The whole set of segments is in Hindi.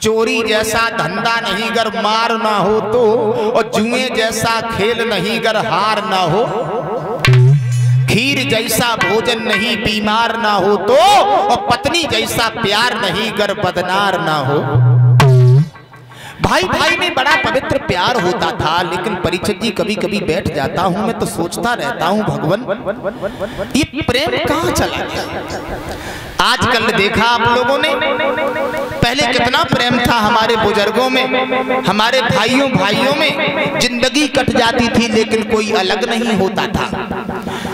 चोरी जैसा धंधा नहीं गर मार ना हो तो, और जुए जैसा खेल नहीं गर हार ना हो, खीर जैसा भोजन नहीं बीमार ना हो तो, और पत्नी जैसा प्यार नहीं गर बदनार ना हो। भाई भाई में बड़ा पवित्र प्यार होता था, लेकिन परीक्षित जी कभी कभी बैठ जाता हूं मैं तो सोचता रहता हूं भगवान ये प्रेम कहां चला गया। आजकल देखा आप लोगों ने, पहले कितना प्रेम था हमारे बुजुर्गों में, हमारे भाइयों में जिंदगी कट जाती थी लेकिन कोई अलग नहीं होता था,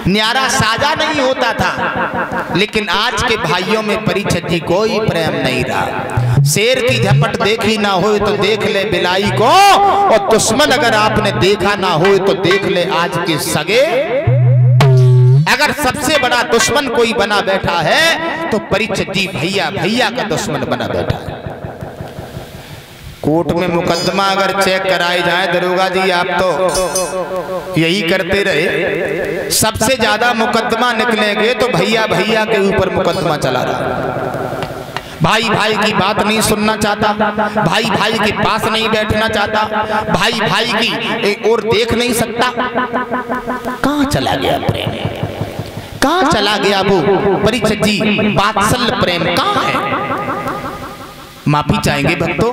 न्यारा साझा नहीं होता था। लेकिन आज के भाइयों में परीक्षित जी कोई प्रेम नहीं रहा। शेर की झपट देखी ना हो तो देख ले बिलाई को, और दुश्मन अगर आपने देखा ना हो तो देख ले आज के सगे। अगर सबसे बड़ा दुश्मन कोई बना बैठा है तो परीक्षित जी भैया का दुश्मन बना बैठा है। कोर्ट में मुकदमा अगर चेक कराए जाए दरोगा जी, आप तो यही करते रहे, सबसे ज्यादा मुकदमा निकलेंगे तो भैया के ऊपर मुकदमा चला रहा। भाई की बात नहीं सुनना चाहता, भाई के पास नहीं बैठना चाहता, भाई की एक और देख नहीं सकता। कहां चला गया प्रेम, कहां चला गया वो परीक्षित जी वात्सल्य प्रेम कहां है। माफी चाहेंगे भक्तों,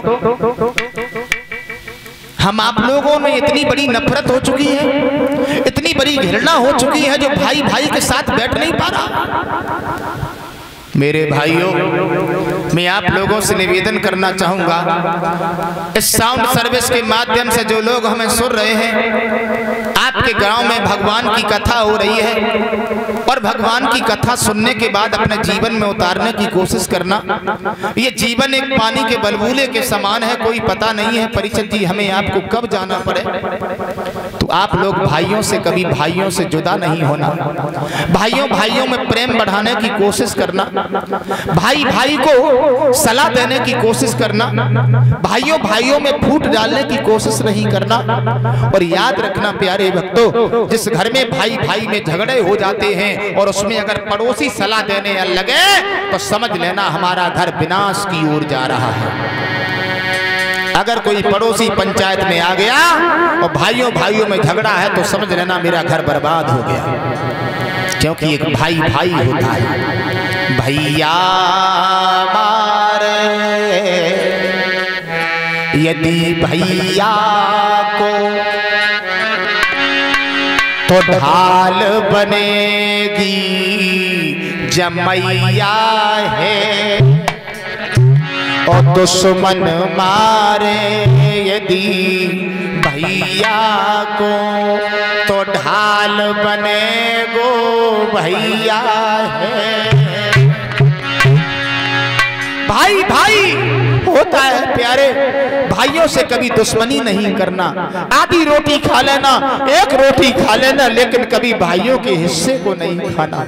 हम आप लोगों में इतनी बड़ी नफरत हो चुकी है, इतनी बड़ी घृणा हो चुकी है जो भाई के साथ बैठ नहीं पा रहा। मेरे भाइयों, मैं आप लोगों से निवेदन करना चाहूंगा, इस साउंड सर्विस के माध्यम से जो लोग हमें सुन रहे हैं, आपके गांव में भगवान की कथा हो रही है और भगवान की कथा सुनने के बाद अपने जीवन में उतारने की कोशिश करना। ये जीवन एक पानी के बलबूले के समान है, कोई पता नहीं है परीक्षित जी हमें आपको कब जाना पड़े। तो आप लोग भाइयों से कभी भाइयों से जुदा नहीं होना, भाइयों में प्रेम बढ़ाने की कोशिश करना, भाई को सलाह देने की कोशिश करना, भाइयों में फूट डालने की कोशिश नहीं करना। और याद रखना प्यारे भक्तों, जिस घर में भाई में झगड़े हो जाते हैं और उसमें अगर पड़ोसी सलाह देने लगे तो समझ लेना हमारा घर विनाश की ओर जा रहा है। अगर कोई पड़ोसी पंचायत में आ गया और भाइयों में झगड़ा है तो समझ लेना मेरा घर बर्बाद हो गया। क्योंकि एक भाई होता है, भैया मारे यदि भैया को तो ढाल बनेगी जमैया है, और दुश्मन मारे यदि भैया को तो ढाल बने गो भैया है। भाई होता है प्यारे, भाइयों से कभी दुश्मनी नहीं करना। आधी रोटी खा लेना, एक रोटी खा लेना, लेकिन कभी भाइयों के हिस्से को नहीं खाना,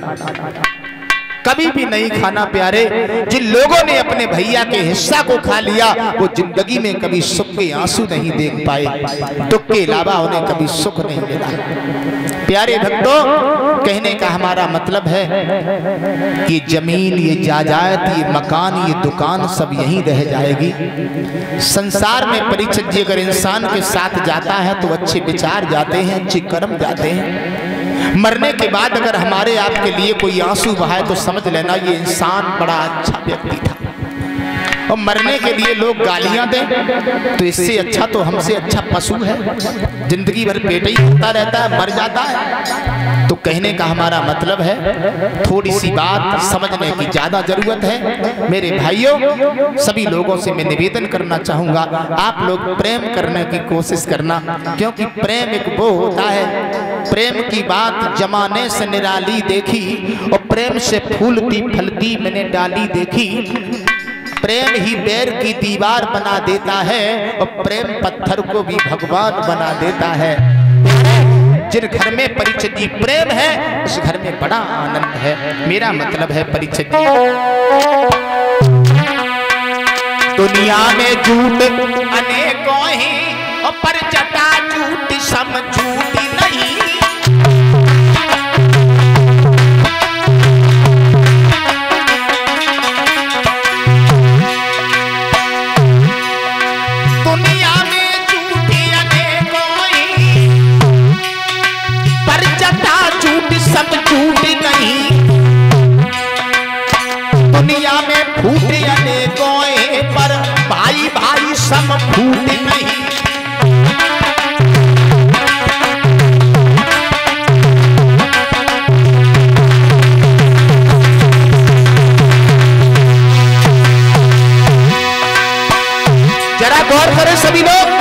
कभी भी नहीं खाना प्यारे। जिन लोगों ने अपने भैया के हिस्सा को खा लिया वो जिंदगी में कभी सुख के आंसू नहीं देख पाए, दुख के अलावा उन्हें कभी सुख नहीं मिला। प्यारे भक्तों, कहने का हमारा मतलब है कि जमीन, ये जायदाद, ये मकान, ये दुकान सब यहीं रह जाएगी। संसार में परीक्षित जी अगर इंसान के साथ जाता है तो अच्छे विचार जाते हैं, अच्छे कर्म जाते हैं। मरने के बाद अगर हमारे आपके लिए कोई आंसू बहाए तो समझ लेना ये इंसान बड़ा अच्छा व्यक्ति था। और मरने के लिए लोग गालियां दें तो इससे अच्छा तो हमसे अच्छा पशु है, जिंदगी भर पेट ही होता रहता है, मर जाता है। तो कहने का हमारा मतलब है थोड़ी सी बात समझने की ज्यादा जरूरत है। मेरे भाइयों, सभी लोगों से मैं निवेदन करना चाहूंगा, आप लोग प्रेम करने की कोशिश करना, क्योंकि प्रेम एक वो होता है, प्रेम की बात जमाने से निराली देखी, और प्रेम से फूलती फलती मैंने डाली देखी। प्रेम ही बैर की दीवार बना देता है और प्रेम पत्थर को भी भगवान बना देता है। जिन घर में परीक्षित जी प्रेम है उस घर में बड़ा आनंद है। मेरा मतलब है परीक्षित जी, दुनिया में झूठ अनेकों ही पर जटा झूठ समझूठी नहीं। सम फूट नहीं। जरा गौर करें सभी लोग,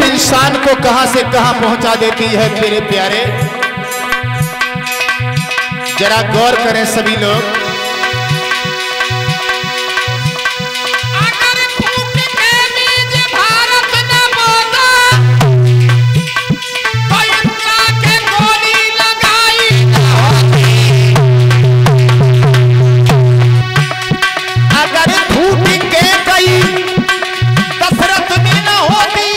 इंसान को कहां से कहां पहुंचा देती है मेरे प्यारे। जरा गौर करें सभी लोग, अगर फूट के बीज भारत न बोता तो इंदिरा के गोली लगाई न होती। अगर फूट के गई दशरथ में न होती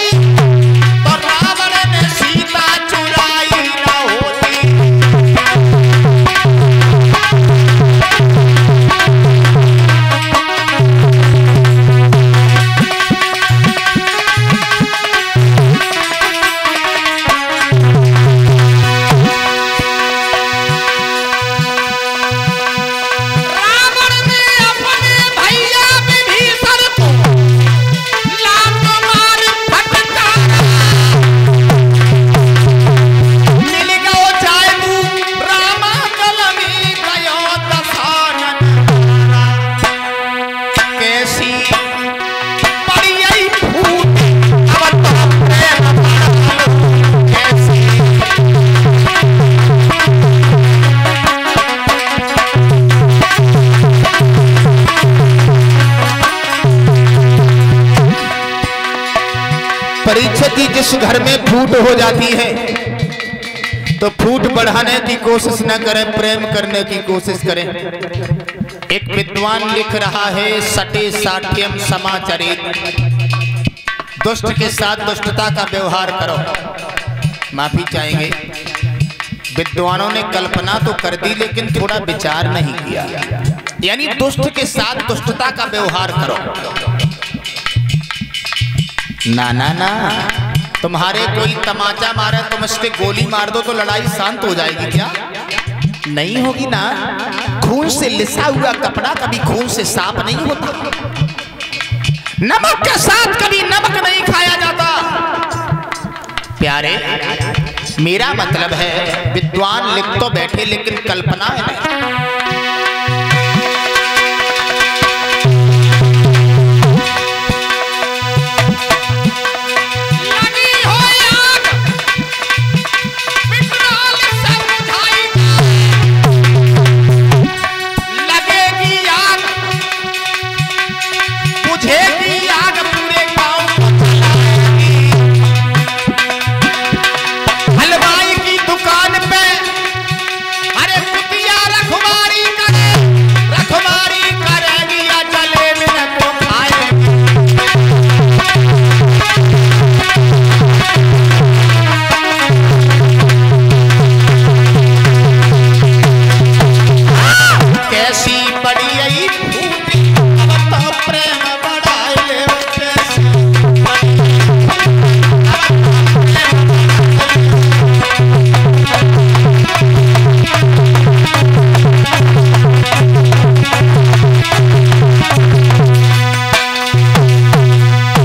परीक्षित जी, जिस घर में फूट हो जाती है तो फूट बढ़ाने की कोशिश न करें, प्रेम करने की कोशिश करें। एक विद्वान लिख रहा है, सटे साठ्यम समाचरित, दुष्ट के साथ दुष्टता का व्यवहार करो। माफी चाहेंगे, विद्वानों ने कल्पना तो कर दी लेकिन थोड़ा विचार नहीं किया। यानी दुष्ट के साथ दुष्टता का व्यवहार करो। ना ना ना, तुम्हारे कोई तमाचा मारे, तुम इसके गोली मार दो तो लड़ाई शांत हो जाएगी क्या? नहीं होगी ना। खून से लिसा हुआ कपड़ा कभी खून से साफ नहीं होता। नमक के साथ कभी नमक नहीं खाया जाता। प्यारे, मेरा मतलब है विद्वान लिख तो बैठे लेकिन कल्पना है।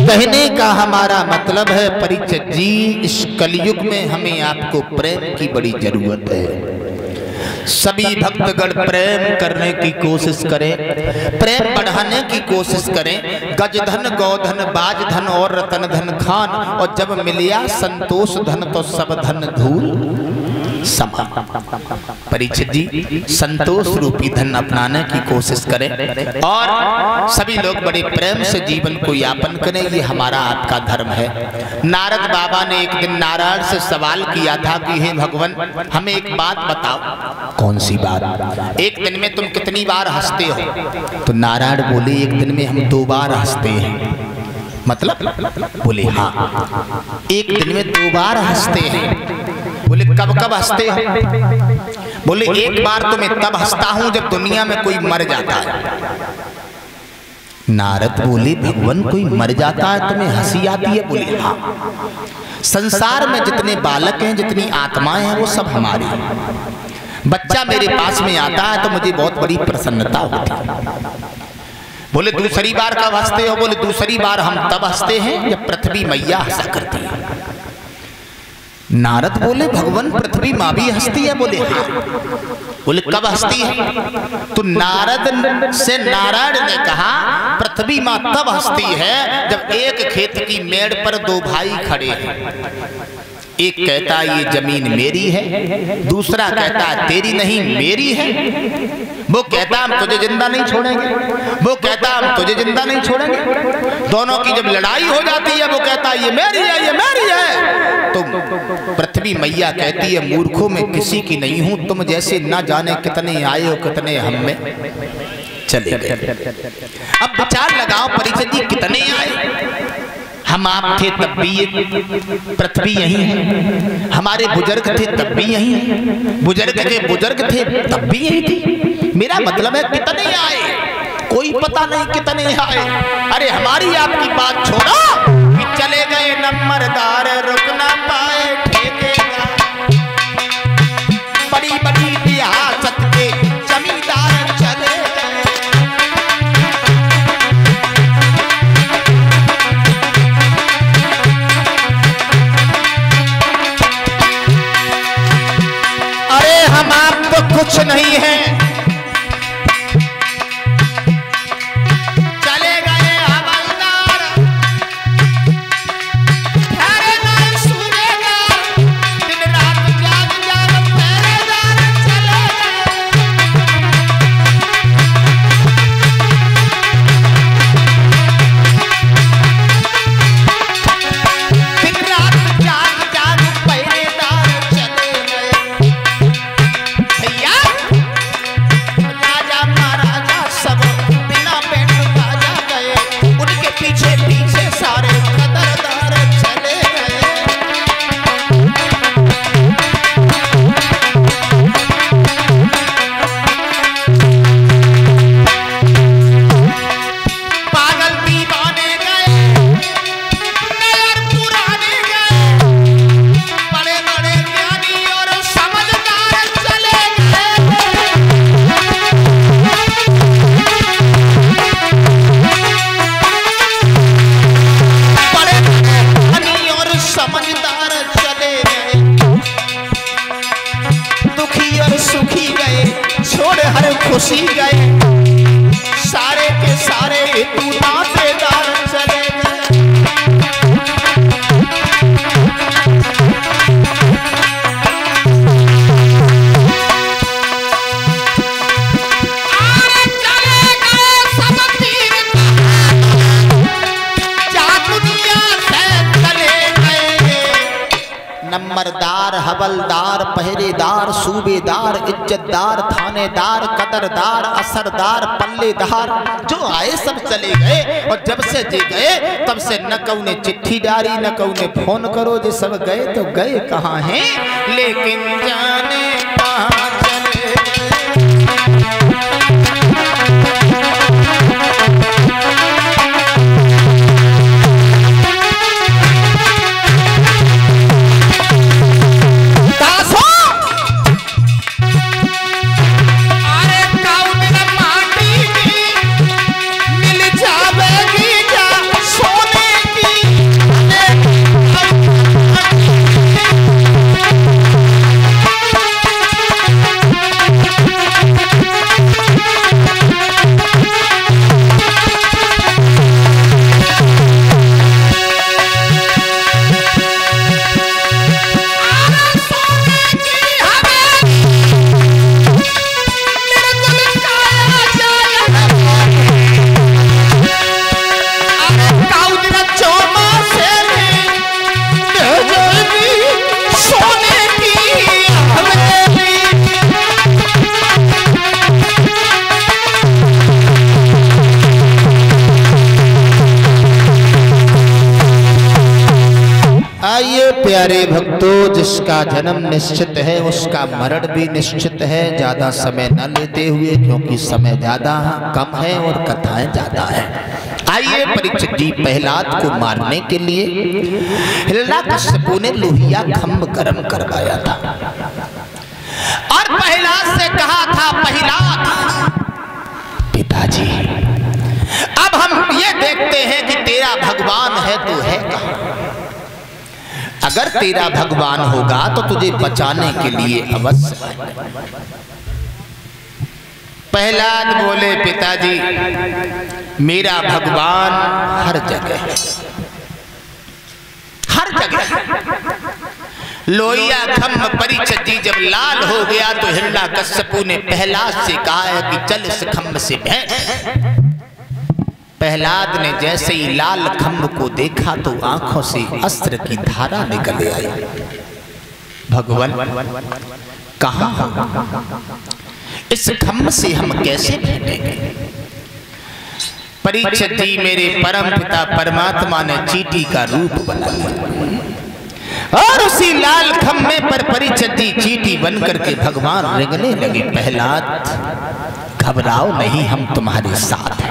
कहने का हमारा मतलब है परीक्षित जी, इस कलयुग में हमें आपको प्रेम की बड़ी जरूरत है। सभी भक्तगण प्रेम करने की कोशिश करें, प्रेम बढ़ाने की कोशिश करें। गजधन गौधन बाजधन और रतन धन खान, और जब मिलिया संतोष धन तो सब धन धूल समा। परीक्षित जी, संतोष रूपी धन अपनाने की कोशिश करें और सभी लोग बड़े प्रेम से जीवन को यापन करें। ये हमारा आपका धर्म है। नारद बाबा ने एक दिन नारायण से सवाल किया था कि हे भगवान, हमें एक बात बताओ। कौन सी बात? एक दिन में तुम कितनी बार हंसते हो? तो नारायण बोले, एक दिन में हम 2 बार हंसते हैं। मतलब? बोले हाँ, एक दिन में 2 बार हंसते हैं। बोले कब कब हंसते हो? बोले एक बार तो मैं तब हंसता हूं जब दुनिया में कोई मर जाता है। नारद बोले भगवान कोई मर जाता है तुम्हें हंसी आती है? बोले हाँ, संसार में जितने बालक हैं, जितनी आत्माएं हैं, वो सब हमारी हैं। बच्चा मेरे पास में आता है तो मुझे बहुत बड़ी प्रसन्नता होती है। बोले दूसरी बार कब हंसते हो? बोले दूसरी बार हम तब हंसते हैं जब पृथ्वी मैया हंसा करती है। नारद बोले भगवान पृथ्वी माँ भी हंसती है? बोले हाँ। बोले कब हंसती है? तो नारद से नारायण ने कहा पृथ्वी माँ तब हंसती है जब एक खेत की मेड़ पर दो भाई खड़े हैं। एक कहता है ये जमीन मेरी है, दूसरा कहता है तेरी नहीं मेरी है। वो कहता हम तुझे जिंदा नहीं छोड़ेंगे, वो कहता हम तुझे जिंदा नहीं छोड़ेंगे। दोनों की जब लड़ाई हो जाती है वो कहता है ये मेरी है, ये मेरी है। तो पृथ्वी मैया कहती है मूर्खों में किसी की नहीं हूं, तुम जैसे ना जाने कितने आए हो कितने हम में चले गए। अब विचार लगाओ परिचय जी कितने आए, हम आप थे तब भी ये पृथ्वी यही है, हमारे बुजुर्ग थे तब भी यही है, बुजुर्ग के बुजुर्ग थे तब भी यही थी। मेरा मतलब है कितने आए कोई पता नहीं कितने आए। अरे हमारी आपकी बात छोड़ो कि चले गए नंबरदार रुक ना पाए ठेकेदार, बड़ी बड़ी रियासत के जमींदार चले गए। अरे हम आप तो कुछ नहीं है, खुशी गए सारे के सारे तू नातेदार चले गए। अरे चले गए सब तीर जा दुनिया से चले गए। नंबरदार हवलदार पहरेदार सूबेदार इज्जतदार थानेदार कदरदार असरदार पल्लेदार जो आए सब चले गए। और जब से जे गए तब से न कऊ ने चिट्ठी डाली न कऊ ने फोन करो, जे सब गए तो गए कहाँ हैं, लेकिन जाने कहाँ चले गए। प्यारे भक्तों, जिसका जन्म निश्चित है उसका मरण भी निश्चित है। ज्यादा समय न लेते हुए, क्योंकि समय ज्यादा कम है और कथाएं ज्यादा है, आइए परीक्षित जी प्रहलाद को मारने के लिए हिरण्यकश्यपु ने लोहिया खम्भ गर्म करवाया था और प्रहलाद से कहा था, प्रहलाद पिताजी अब हम ये देखते हैं कि तेरा भगवान है तो है कहां? अगर तेरा भगवान होगा तो तुझे बचाने के लिए अवश्य। प्रहलाद बोले, पिताजी मेरा भगवान हर जगह है, हर जगह। लोहिया खम्भ परीक्षित जी जब लाल हो गया तो हिरण्यकश्यपु ने प्रहलाद से कहा है कि चल इस खम्भ से भेंट। प्रहलाद ने जैसे ही लाल खम्भ को देखा तो आंखों से अस्त्र की धारा निकल आई। भगवान कहां हो? इस खम्भ से हम कैसे भेंटेंगे? परीक्षित जी मेरे परम पिता परमात्मा ने चींटी का रूप बना लिया और उसी लाल खम्भे पर परीक्षित जी चींटी बनकर के भगवान रेंगने लगे। प्रहलाद घबराओ नहीं, हम तुम्हारे साथ हैं।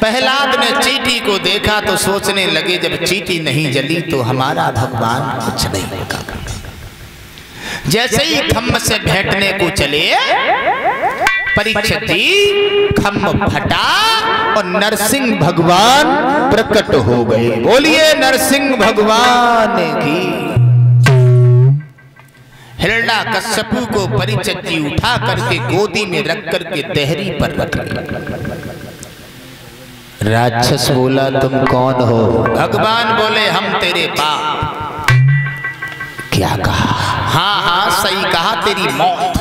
प्रहलाद ने चींटी को देखा तो सोचने लगे, जब चींटी नहीं जली तो हमारा भगवान कुछ नहीं होगा। जैसे ही खम्भ से भेंटने को चले, परीक्षित जी खम्भ फटा और नरसिंह भगवान प्रकट हो गए। बोलिए नरसिंह भगवान की। हिरण्यकश्यपु को परीक्षित जी उठा करके गोदी में रख करके देहरी पर रख लिया। राक्षस बोला, तुम कौन हो? भगवान बोले, हम तेरे बाप। क्या कहा? हाँ हाँ सही कहा, तेरी मौत।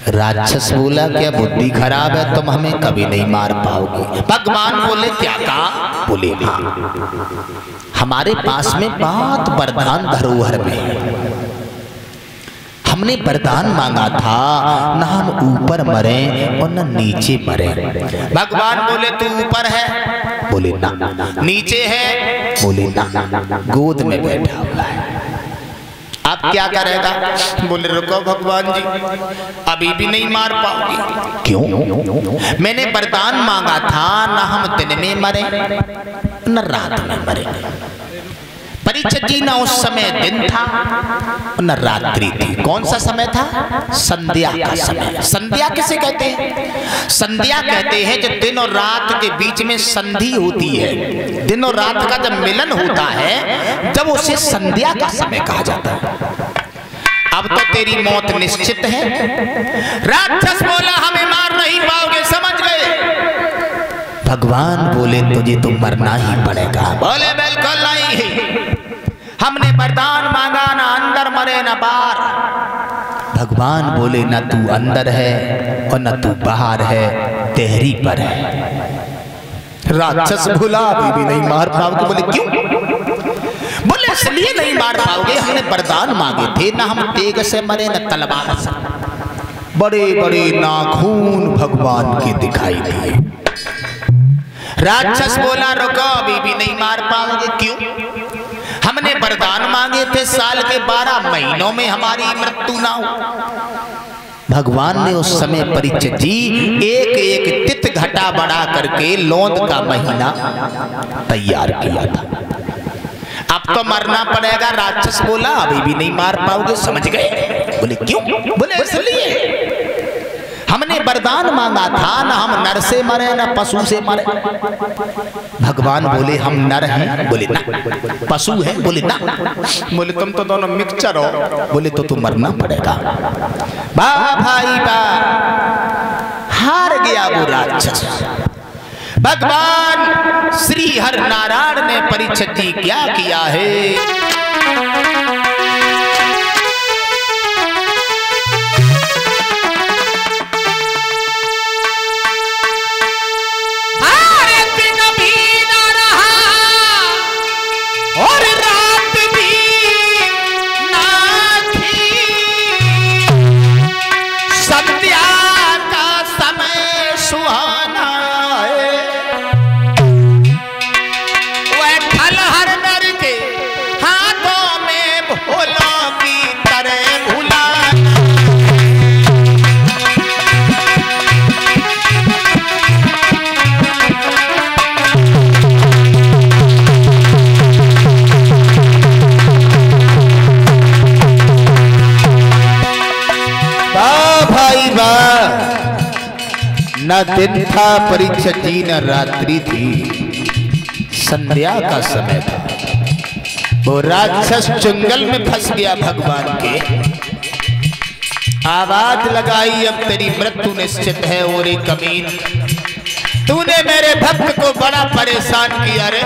राक्षस बोला, क्या बुद्धि खराब है? तुम हमें कभी नहीं मार पाओगे। भगवान बोले, क्या कहा? बोले, हाँ हमारे पास में बहुत वरदान धरोहर में है। हमने वरदान मांगा था, न हम ऊपर मरे और न नीचे मरे। भगवान बोले, तू ऊपर है? बोले ना। नीचे है? बोले ना। गोद में बैठा हुआ है। आप क्या करेगा? बोले, रुको भगवान जी, अभी भी नहीं मार पाओगे। क्यों? मैंने वरदान मांगा था, न हम दिन में मरे न रात में मरे। परीक्षित जी ना उस समय दिन था न रात्रि थी। कौन सा समय था? संध्या का समय। संध्या किसे कहते हैं? संध्या कहते हैं जब दिन और रात के बीच में संधि होती है, दिन और रात का जब मिलन होता है, जब उसे संध्या का समय कहा जाता है। अब तो तेरी मौत निश्चित है। राक्षस बोला, हमें मार नहीं पाओगे, समझ गए? भगवान बोले, तुझे तो मरना ही पड़ेगा। बोले, बिल्कुल नहीं, हमने वरदान मांगा, ना अंदर मरे ना बाहर। भगवान बोले, न तू अंदर है और न तू बाहर है, देहरी पर है। राक्षस बोला, अभी भी नहीं मार पाओगे। बोले, क्यों? बोले, इसलिए नहीं मार पाओगे, हमने वरदान मांगे थे, ना हम तेग से मरे न तलवार से। बड़े बड़े नाखून भगवान के दिखाई दिए। राक्षस बोला, रुको, अभी भी नहीं मार पाओगे। क्यों? हमने वरदान मांगे थे, साल के 12 महीनों में हमारी मृत्यु ना हो। भगवान ने उस समय परीक्षित जी एक एक तित घटा बढ़ा करके लौंद का महीना तैयार किया था। अब तो मरना पड़ेगा। राक्षस बोला, अभी भी नहीं मार पाओगे, समझ गए? बोले, क्यों? बोले, इसलिए हमने वरदान मांगा था, ना हम नर से मरे ना पशु से मरे। भगवान बोले, हम नर हैं? बोले ना। पशु हैं? बोले ना। बोले, तुम तो दोनों मिक्सचर हो। बोले, तो तुम मरना पड़ेगा। वाह भाई वाह, हार गया वो राक्षस। भगवान श्री हर नारायण ने परीक्षित जी क्या किया है? न दिन था परीक्षित जी, न रात्रि थी, संध्या का समय था। वो राक्षस जंगल में फंस गया भगवान के। आवाज लगाई, अब तेरी मृत्यु निश्चित है। और एक कमीन, तूने मेरे भक्त को बड़ा परेशान किया रे।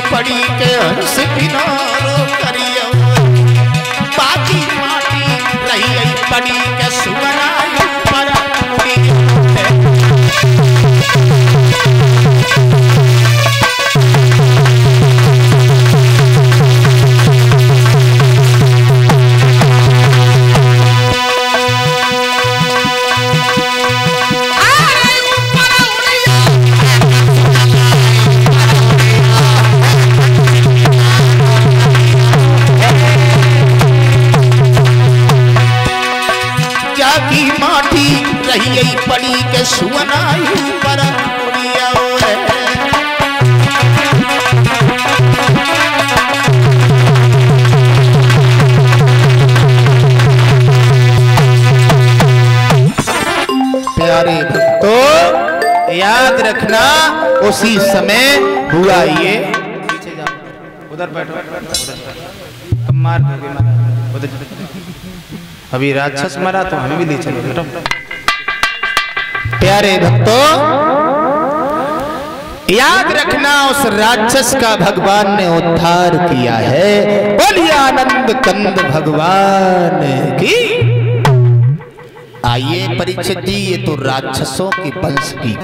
पड़ी के हंस किनारो करियो, बाकी माटी रही पड़ी के सुगनाई पर रही पड़ी के सुनाई पर उड़िया प्यारे भक्तों, याद रखना उसी समय हुआ ये। पीछे जाओ, उधर बैठो, उधर मार उधर। अभी राक्षस मरा तो हमें भी ले चलो बेटा। प्यारे भक्तों, याद रखना उस राक्षस का भगवान ने उद्धार किया है। बोलिए आनंद कंद भगवान की। आइए परीक्षित जी, ये तो राक्षसों के वंश की